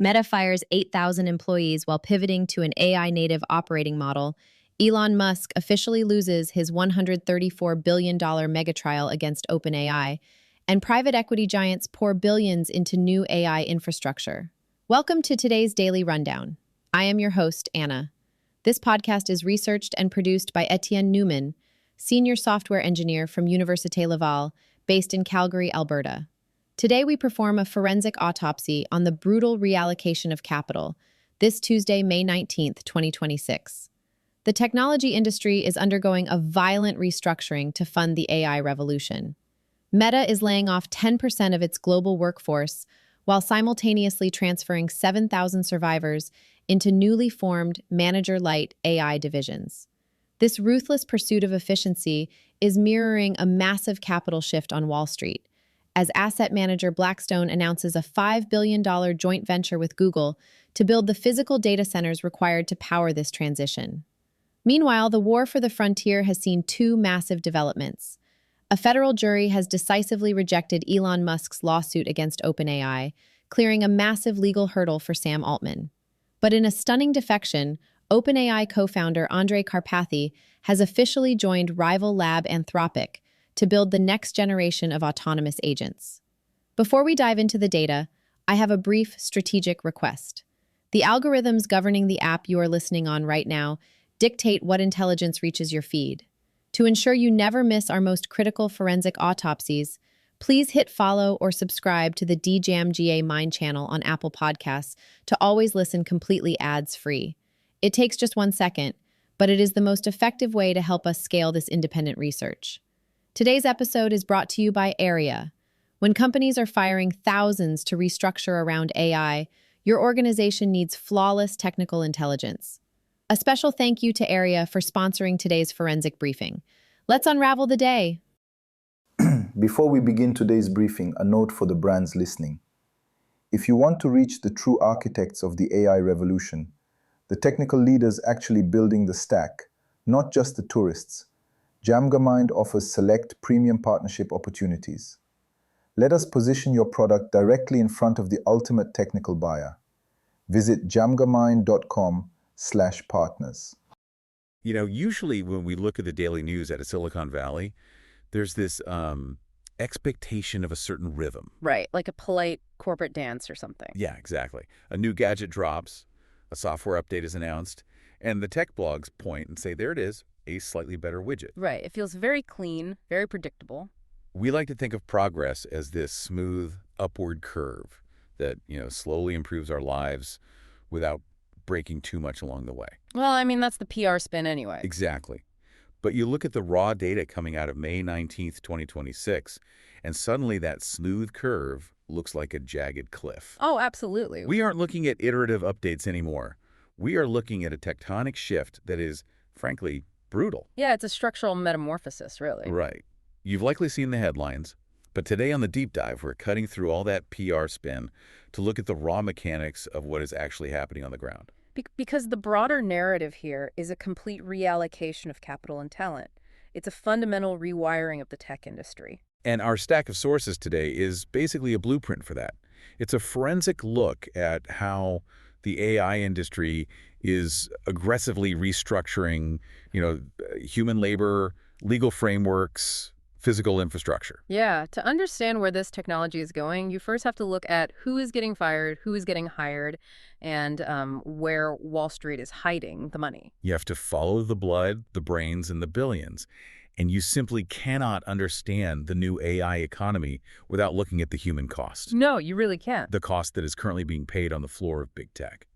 Meta fires 8,000 employees while pivoting to an AI-native operating model. Elon Musk officially loses his $134 billion Megatrial against OpenAI, and private equity giants pour billions into new AI infrastructure. Welcome to today's Daily Rundown. I am your host, Anna. This podcast is researched and produced by Etienne Newman, senior software engineer from Université Laval, based in Calgary, Alberta. Today, we perform a forensic autopsy on the brutal reallocation of capital, this Tuesday, May 19th, 2026. The technology industry is undergoing a violent restructuring to fund the AI revolution. Meta is laying off 10% of its global workforce while simultaneously transferring 7,000 survivors into newly formed manager-light AI divisions. This ruthless pursuit of efficiency is mirroring a massive capital shift on Wall Street, as asset manager Blackstone announces a $5 billion joint venture with Google to build the physical data centers required to power this transition. Meanwhile, the war for the frontier has seen two massive developments. A federal jury has decisively rejected Elon Musk's lawsuit against OpenAI, clearing a massive legal hurdle for Sam Altman. But in a stunning defection, OpenAI co-founder Andrej Karpathy has officially joined rival lab Anthropic to build the next generation of autonomous agents. Before we dive into the data, I have a brief strategic request. The algorithms governing the app you are listening on right now dictate what intelligence reaches your feed. To ensure you never miss our most critical forensic autopsies, please hit follow or subscribe to the DJAMGAMIND channel on Apple Podcasts to always listen completely ads-free. It takes just 1 second, but it is the most effective way to help us scale this independent research. Today's episode is brought to you by Area. When companies are firing thousands to restructure around AI, your organization needs flawless technical intelligence. A special thank you to Area for sponsoring today's forensic briefing. Let's unravel the day. Before we begin today's briefing, a note for the brands listening. If you want to reach the true architects of the AI revolution, the technical leaders actually building the stack, not just the tourists, DJAMGAMIND offers select premium partnership opportunities. Let us position your product directly in front of the ultimate technical buyer. Visit jamgamind.com/partners. You know, usually when we look at the daily news out of Silicon Valley, there's this expectation of a certain rhythm. Right, like a polite corporate dance or something. Yeah, exactly. A new gadget drops, a software update is announced, and the tech blogs point and say, there it is, a slightly better widget. Right, it feels very clean, very predictable. We like to think of progress as this smooth upward curve that, slowly improves our lives without breaking too much along the way. Well, I mean, that's the PR spin anyway. Exactly. But you look at the raw data coming out of May 19th, 2026, and suddenly that smooth curve looks like a jagged cliff. Oh, absolutely. We aren't looking at iterative updates anymore. We are looking at a tectonic shift that is, frankly, brutal. Yeah, it's a structural metamorphosis, really. Right. You've likely seen the headlines, but today on the deep dive, we're cutting through all that PR spin to look at the raw mechanics of what is actually happening on the ground. Because the broader narrative here is a complete reallocation of capital and talent. It's a fundamental rewiring of the tech industry. And our stack of sources today is basically a blueprint for that. It's a forensic look at how the AI industry is aggressively restructuring, human labor, legal frameworks, physical infrastructure. Yeah, to understand where this technology is going, you first have to look at who is getting fired, who is getting hired, and where Wall Street is hiding the money. You have to follow the blood, the brains, and the billions. And you simply cannot understand the new AI economy without looking at the human cost. No, you really can't. The cost that is currently being paid on the floor of big tech.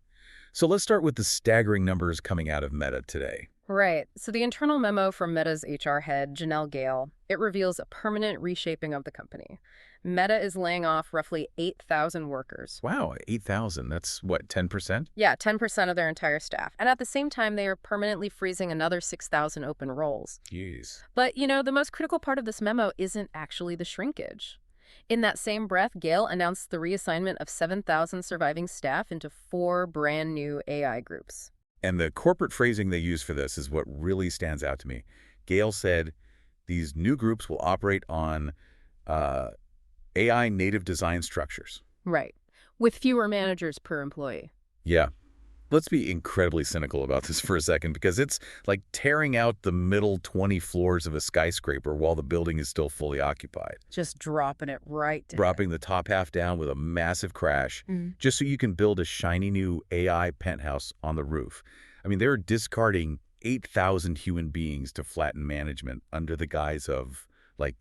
So let's start with the staggering numbers coming out of Meta today. Right. So the internal memo from Meta's HR head, Janelle Gale, it reveals a permanent reshaping of the company. Meta is laying off roughly 8,000 workers. Wow, 8,000. That's what, 10%? Yeah, 10% of their entire staff. And at the same time, they are permanently freezing another 6,000 open roles. Jeez. But, the most critical part of this memo isn't actually the shrinkage. In that same breath, Gale announced the reassignment of 7,000 surviving staff into 4 brand new AI groups. And the corporate phrasing they use for this is what really stands out to me. Gale said these new groups will operate on AI native design structures. Right. with fewer managers per employee. Yeah. Let's be incredibly cynical about this for a second, because it's like tearing out the middle 20 floors of a skyscraper while the building is still fully occupied. Just dropping it right down. Dropping the top half down with a massive crash, just so you can build a shiny new AI penthouse on the roof. I mean, they're discarding 8,000 human beings to flatten management under the guise of, like,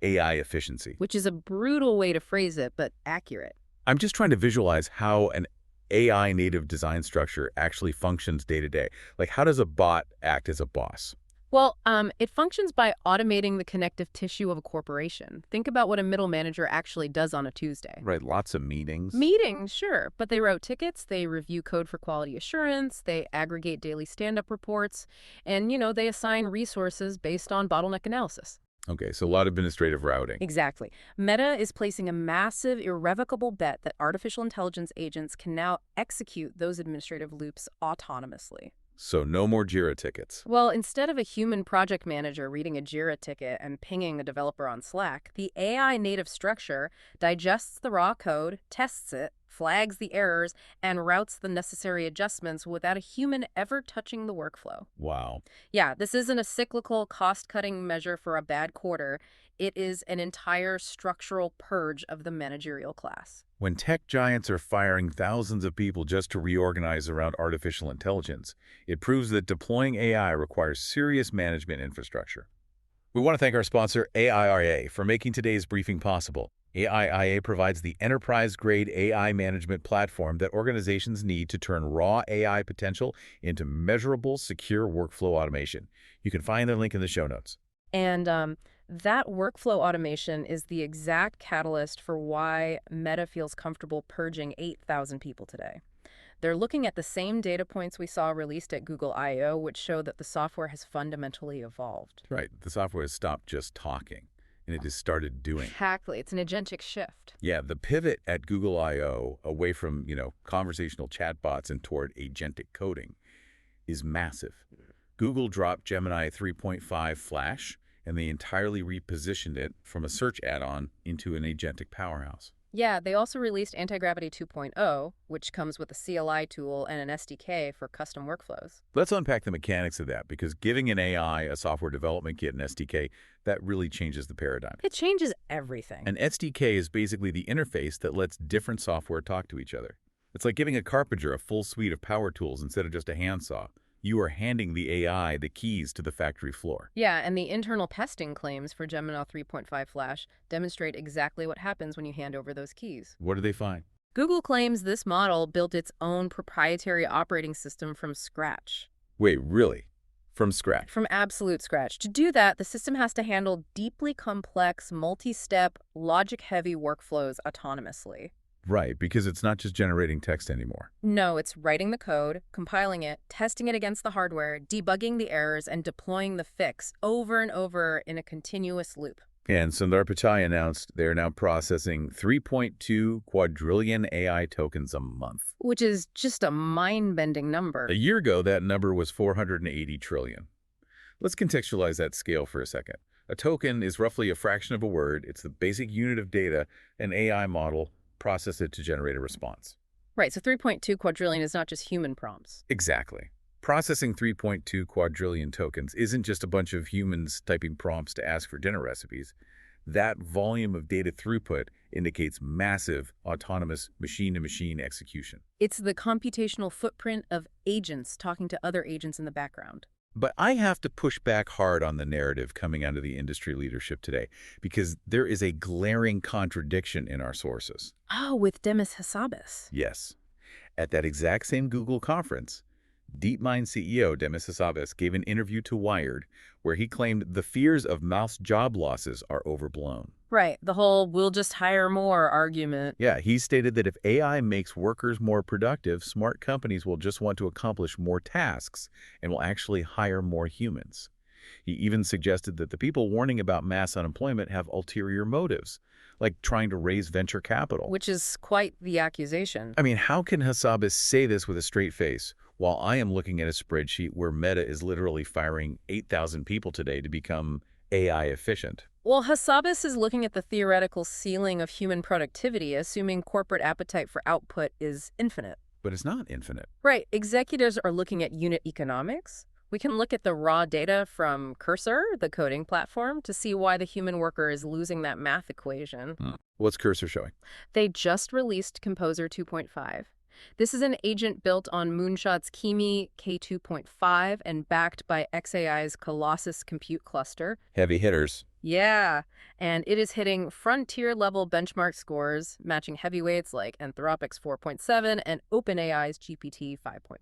AI efficiency. Which is a brutal way to phrase it, but accurate. I'm just trying to visualize how an AI native design structure actually functions day to day. Like, how does a bot act as a boss? Well, it functions by automating the connective tissue of a corporation. Think about what a middle manager actually does on a Tuesday. Right, lots of meetings. Meetings, sure, but they route tickets, they review code for quality assurance, they aggregate daily stand-up reports, and, they assign resources based on bottleneck analysis. Okay, so a lot of administrative routing. Exactly. Meta is placing a massive, irrevocable bet that artificial intelligence agents can now execute those administrative loops autonomously. So no more JIRA tickets. Well, instead of a human project manager reading a JIRA ticket and pinging a developer on Slack, the AI native structure digests the raw code, tests it, flags the errors, and routes the necessary adjustments without a human ever touching the workflow. Wow. Yeah, this isn't a cyclical cost-cutting measure for a bad quarter. It is an entire structural purge of the managerial class. When tech giants are firing thousands of people just to reorganize around artificial intelligence, it proves that deploying AI requires serious management infrastructure. We want to thank our sponsor, AIRA, for making today's briefing possible. AIRA provides the enterprise-grade AI management platform that organizations need to turn raw AI potential into measurable, secure workflow automation. You can find the link in the show notes. And that workflow automation is the exact catalyst for why Meta feels comfortable purging 8,000 people today. They're looking at the same data points we saw released at Google I/O, which show that the software has fundamentally evolved. Right. The software has stopped just talking, and it has started doing. Exactly. It's an agentic shift. Yeah, the pivot at Google I/O away from, conversational chatbots and toward agentic coding is massive. Google dropped Gemini 3.5 Flash, and they entirely repositioned it from a search add-on into an agentic powerhouse. Yeah, they also released Anti-Gravity 2.0, which comes with a CLI tool and an SDK for custom workflows. Let's unpack the mechanics of that, because giving an AI a software development kit and SDK, that really changes the paradigm. It changes everything. An SDK is basically the interface that lets different software talk to each other. It's like giving a carpenter a full suite of power tools instead of just a handsaw. You are handing the AI the keys to the factory floor. Yeah, and the internal testing claims for Gemini 3.5 Flash demonstrate exactly what happens when you hand over those keys. What do they find? Google claims this model built its own proprietary operating system from scratch. Wait, really? From scratch? From absolute scratch. To do that, the system has to handle deeply complex, multi-step, logic-heavy workflows autonomously. Right, because it's not just generating text anymore. No, it's writing the code, compiling it, testing it against the hardware, debugging the errors, and deploying the fix over and over in a continuous loop. And Sundar Pichai announced they're now processing 3.2 quadrillion AI tokens a month. Which is just a mind-bending number. A year ago, that number was 480 trillion. Let's contextualize that scale for a second. A token is roughly a fraction of a word. It's the basic unit of data an AI model process it to generate a response. Right, so 3.2 quadrillion is not just human prompts. Exactly. Processing 3.2 quadrillion tokens isn't just a bunch of humans typing prompts to ask for dinner recipes. That volume of data throughput indicates massive autonomous machine-to-machine execution. It's the computational footprint of agents talking to other agents in the background. But I have to push back hard on the narrative coming out of the industry leadership today, because there is a glaring contradiction in our sources. Oh, with Demis Hassabis. Yes. At that exact same Google conference, DeepMind CEO Demis Hassabis gave an interview to Wired where he claimed the fears of mass job losses are overblown. Right, the whole "we'll just hire more" argument. Yeah, he stated that if AI makes workers more productive, smart companies will just want to accomplish more tasks and will actually hire more humans. He even suggested that the people warning about mass unemployment have ulterior motives, like trying to raise venture capital. Which is quite the accusation. I mean, how can Hassabis say this with a straight face while I am looking at a spreadsheet where Meta is literally firing 8,000 people today to become AI efficient? Well, Hassabis is looking at the theoretical ceiling of human productivity, assuming corporate appetite for output is infinite. But it's not infinite. Right. Executives are looking at unit economics. We can look at the raw data from Cursor, the coding platform, to see why the human worker is losing that math equation. What's Cursor showing? They just released Composer 2.5. This is an agent built on Moonshot's Kimi K2.5 and backed by xAI's Colossus compute cluster. Heavy hitters. Yeah, and it is hitting frontier-level benchmark scores, matching heavyweights like Anthropic's 4.7 and OpenAI's GPT 5.5.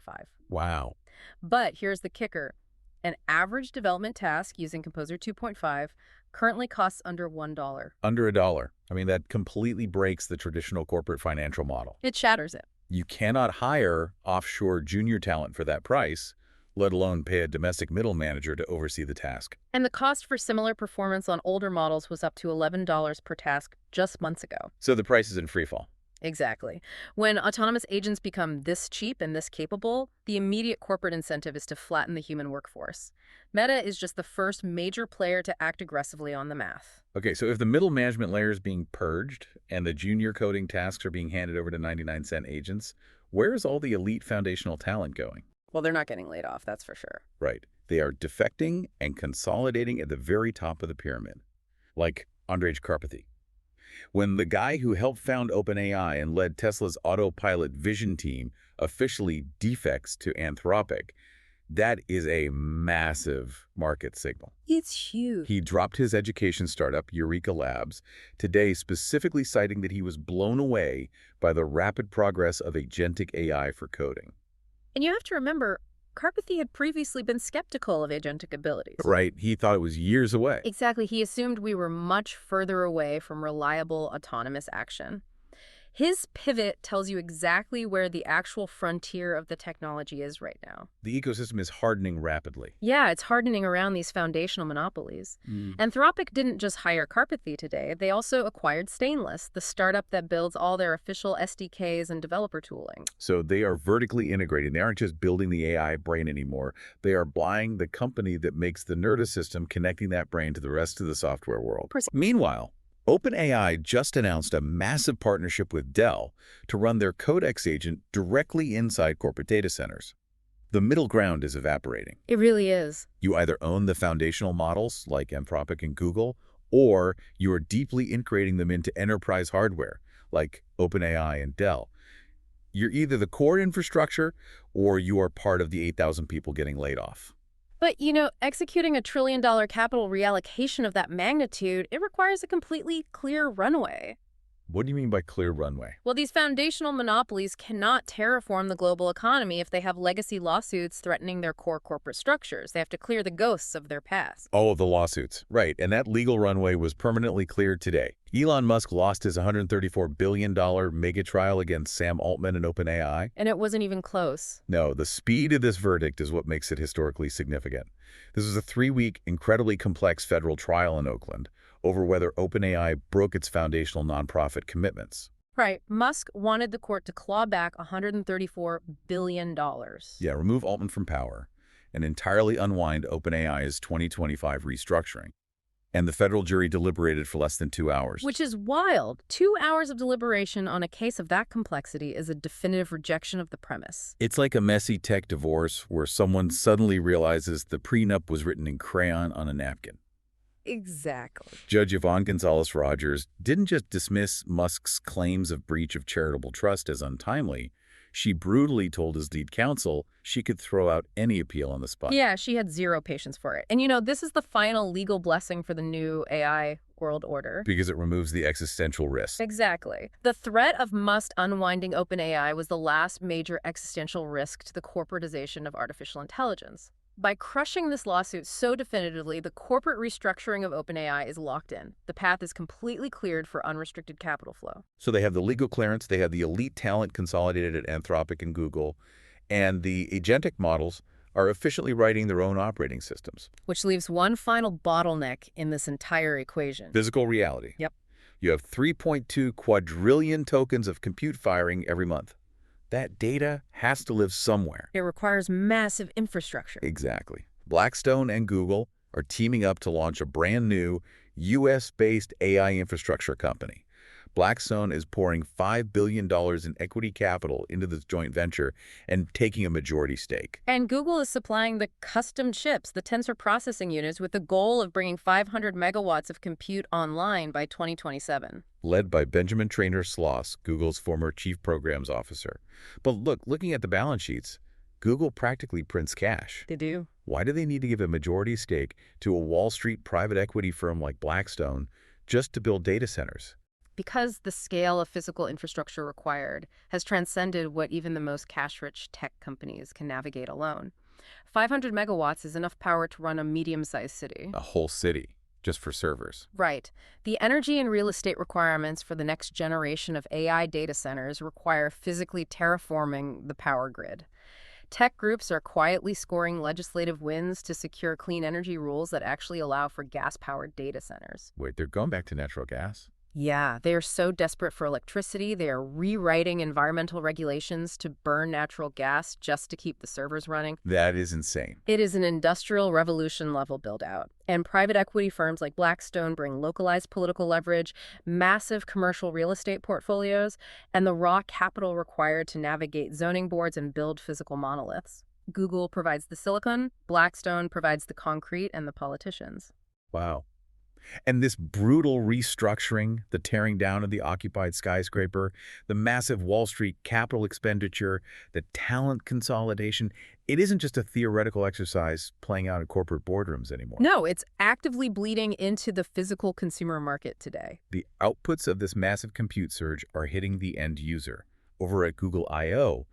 Wow. But here's the kicker. An average development task using Composer 2.5 currently costs under $1. Under $1. I mean, that completely breaks the traditional corporate financial model. It shatters it. You cannot hire offshore junior talent for that price, let alone pay a domestic middle manager to oversee the task. And the cost for similar performance on older models was up to $11 per task just months ago. So the price is in free fall. Exactly. When autonomous agents become this cheap and this capable, the immediate corporate incentive is to flatten the human workforce. Meta is just the first major player to act aggressively on the math. Okay, so if the middle management layer is being purged and the junior coding tasks are being handed over to 99-cent agents, where is all the elite foundational talent going? Well, they're not getting laid off, that's for sure. Right. They are defecting and consolidating at the very top of the pyramid, like Andrej Karpathy. When the guy who helped found OpenAI and led Tesla's autopilot vision team officially defects to Anthropic, that is a massive market signal. It's huge. He dropped his education startup, Eureka Labs, today specifically citing that he was blown away by the rapid progress of agentic AI for coding. And you have to remember, Karpathy had previously been skeptical of agentic abilities. Right. He thought it was years away. Exactly. He assumed we were much further away from reliable autonomous action. His pivot tells you exactly where the actual frontier of the technology is right now. The ecosystem is hardening rapidly. Yeah, it's hardening around these foundational monopolies. Anthropic didn't just hire Karpathy today. They also acquired Stainless, the startup that builds all their official SDKs and developer tooling. So they are vertically integrating. They aren't just building the AI brain anymore. They are buying the company that makes the nervous system, connecting that brain to the rest of the software world. Meanwhile, OpenAI just announced a massive partnership with Dell to run their Codex agent directly inside corporate data centers. The middle ground is evaporating. It really is. You either own the foundational models like Anthropic and Google, or you are deeply integrating them into enterprise hardware like OpenAI and Dell. You're either the core infrastructure or you are part of the 8,000 people getting laid off. But, executing a trillion-dollar capital reallocation of that magnitude, it requires a completely clear runway. What do you mean by clear runway? Well, these foundational monopolies cannot terraform the global economy if they have legacy lawsuits threatening their core corporate structures. They have to clear the ghosts of their past. Oh, the lawsuits. Right, and that legal runway was permanently cleared today. Elon Musk lost his $134 billion Megatrial against Sam Altman and OpenAI. And it wasn't even close. No, the speed of this verdict is what makes it historically significant. This was a 3-week, incredibly complex federal trial in Oakland over whether OpenAI broke its foundational nonprofit commitments. Right. Musk wanted the court to claw back $134 billion. Yeah, remove Altman from power and entirely unwind OpenAI's 2025 restructuring. And the federal jury deliberated for less than 2 hours. Which is wild. 2 hours of deliberation on a case of that complexity is a definitive rejection of the premise. It's like a messy tech divorce where someone suddenly realizes the prenup was written in crayon on a napkin. Exactly. Judge Yvonne Gonzalez-Rogers didn't just dismiss Musk's claims of breach of charitable trust as untimely. She brutally told his lead counsel she could throw out any appeal on the spot. Yeah, she had zero patience for it. And this is the final legal blessing for the new AI world order. Because it removes the existential risk. Exactly. The threat of Musk unwinding OpenAI was the last major existential risk to the corporatization of artificial intelligence. By crushing this lawsuit so definitively, the corporate restructuring of OpenAI is locked in. The path is completely cleared for unrestricted capital flow. So they have the legal clearance, they have the elite talent consolidated at Anthropic and Google, and the agentic models are efficiently writing their own operating systems. Which leaves one final bottleneck in this entire equation. Physical reality. Yep. You have 3.2 quadrillion tokens of compute firing every month. That data has to live somewhere. It requires massive infrastructure. Exactly. Blackstone and Google are teaming up to launch a brand new U.S.-based AI infrastructure company. Blackstone is pouring $5 billion in equity capital into this joint venture and taking a majority stake. And Google is supplying the custom chips, the tensor processing units, with the goal of bringing 500 megawatts of compute online by 2027. Led by Benjamin Traynor-Sloss, Google's former chief programs officer. But looking at the balance sheets, Google practically prints cash. They do. Why do they need to give a majority stake to a Wall Street private equity firm like Blackstone just to build data centers? Because the scale of physical infrastructure required has transcended what even the most cash-rich tech companies can navigate alone. 500 megawatts is enough power to run a medium-sized city. A whole city, just for servers. Right. The energy and real estate requirements for the next generation of AI data centers require physically terraforming the power grid. Tech groups are quietly scoring legislative wins to secure clean energy rules that actually allow for gas-powered data centers. Wait, they're going back to natural gas? Yeah, they are so desperate for electricity, they are rewriting environmental regulations to burn natural gas just to keep the servers running. That is insane. It is an industrial revolution level build-out. And private equity firms like Blackstone bring localized political leverage, massive commercial real estate portfolios, and the raw capital required to navigate zoning boards and build physical monoliths. Google provides the silicon, Blackstone provides the concrete and the politicians. Wow. And this brutal restructuring, the tearing down of the occupied skyscraper, the massive Wall Street capital expenditure, the talent consolidation, it isn't just a theoretical exercise playing out in corporate boardrooms anymore. No, it's actively bleeding into the physical consumer market today. The outputs of this massive compute surge are hitting the end user. Over at Google I/O,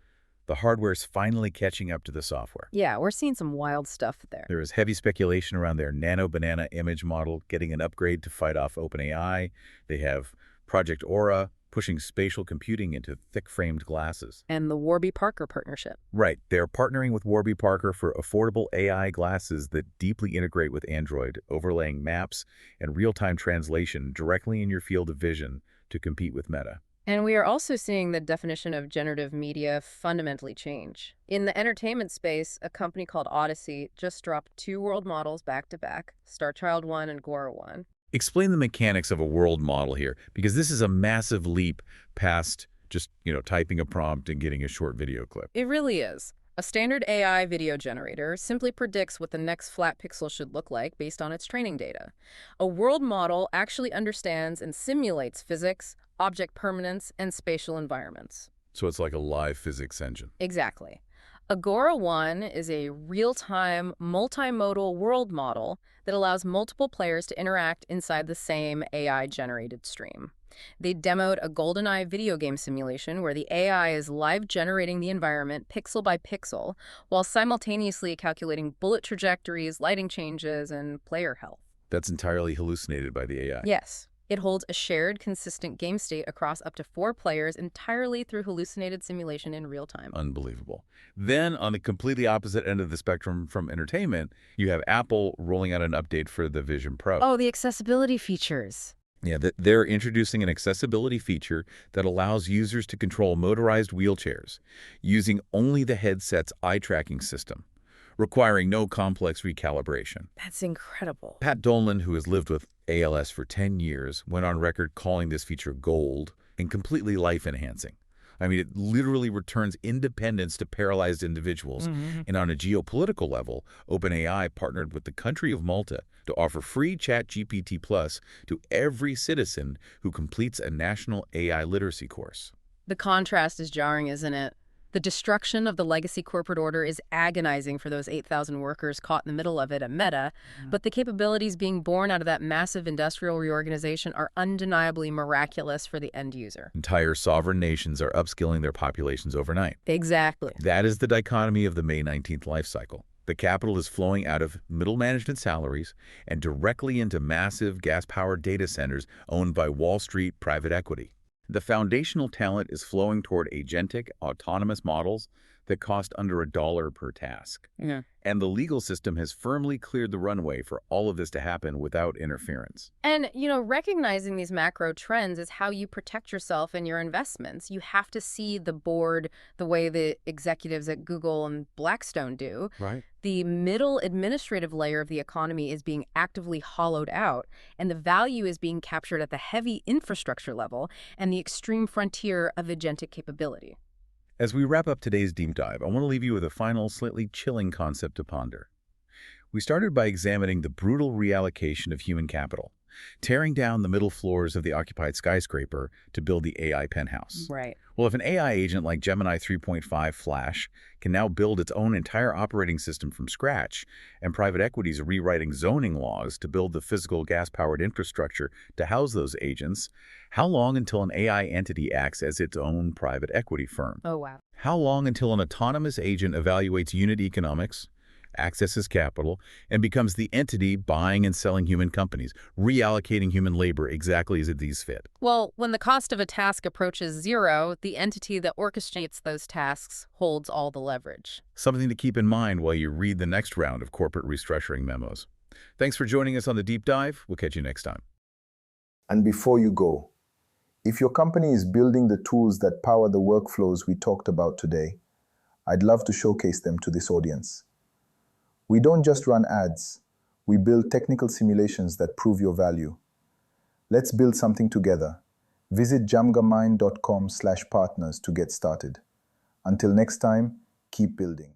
the hardware's finally catching up to the software. Yeah, we're seeing some wild stuff there. There is heavy speculation around their nano banana image model getting an upgrade to fight off OpenAI. They have Project Aura pushing spatial computing into thick-framed glasses. And the Warby Parker partnership. Right. They're partnering with Warby Parker for affordable AI glasses that deeply integrate with Android, overlaying maps and real-time translation directly in your field of vision to compete with Meta. And we are also seeing the definition of generative media fundamentally change. In the entertainment space, a company called Odyssey just dropped 2 world models back-to-back, Starchild 1 and Gora 1. Explain the mechanics of a world model here, because this is a massive leap past just, typing a prompt and getting a short video clip. It really is. A standard AI video generator simply predicts what the next flat pixel should look like based on its training data. A world model actually understands and simulates physics, object permanence, and spatial environments. So it's like a live physics engine. Exactly. Agora 1 is a real-time, multimodal world model that allows multiple players to interact inside the same AI-generated stream. They demoed a GoldenEye video game simulation where the AI is live generating the environment pixel by pixel while simultaneously calculating bullet trajectories, lighting changes, and player health. That's entirely hallucinated by the AI. Yes. It holds a shared, consistent game state across up to 4 players entirely through hallucinated simulation in real time. Unbelievable. Then, on the completely opposite end of the spectrum from entertainment, you have Apple rolling out an update for the Vision Pro. Oh, the accessibility features. Yeah, they're introducing an accessibility feature that allows users to control motorized wheelchairs using only the headset's eye tracking system, requiring no complex recalibration. That's incredible. Pat Dolan, who has lived with ALS for 10 years, went on record calling this feature gold and completely life-enhancing. I mean, it literally returns independence to paralyzed individuals. And on a geopolitical level, OpenAI partnered with the country of Malta to offer free ChatGPT Plus to every citizen who completes a national AI literacy course. The contrast is jarring, isn't it? The destruction of the legacy corporate order is agonizing for those 8,000 workers caught in the middle of it at Meta, but the capabilities being born out of that massive industrial reorganization are undeniably miraculous for the end user. Entire sovereign nations are upskilling their populations overnight. Exactly. That is the dichotomy of the May 19th life cycle. The capital is flowing out of middle management salaries and directly into massive gas-powered data centers owned by Wall Street private equity. The foundational talent is flowing toward agentic, autonomous models that cost under $1 per task. Yeah. And the legal system has firmly cleared the runway for all of this to happen without interference. And, recognizing these macro trends is how you protect yourself and your investments. You have to see the board the way the executives at Google and Blackstone do. Right. The middle administrative layer of the economy is being actively hollowed out, and the value is being captured at the heavy infrastructure level and the extreme frontier of agentic capability. As we wrap up today's deep dive, I want to leave you with a final, slightly chilling concept to ponder. We started by examining the brutal reallocation of human capital, tearing down the middle floors of the occupied skyscraper to build the AI penthouse. Right. Well, if an AI agent like Gemini 3.5 Flash can now build its own entire operating system from scratch, and private equities are rewriting zoning laws to build the physical gas-powered infrastructure to house those agents, how long until an AI entity acts as its own private equity firm? Oh, wow. How long until an autonomous agent evaluates unit economics, accesses capital, and becomes the entity buying and selling human companies, reallocating human labor exactly as it sees fit? Well, when the cost of a task approaches zero, the entity that orchestrates those tasks holds all the leverage. Something to keep in mind while you read the next round of corporate restructuring memos. Thanks for joining us on the Deep Dive. We'll catch you next time. And before you go, if your company is building the tools that power the workflows we talked about today, I'd love to showcase them to this audience. We don't just run ads, we build technical simulations that prove your value. Let's build something together. Visit jamgamind.com/partners to get started. Until next time, keep building.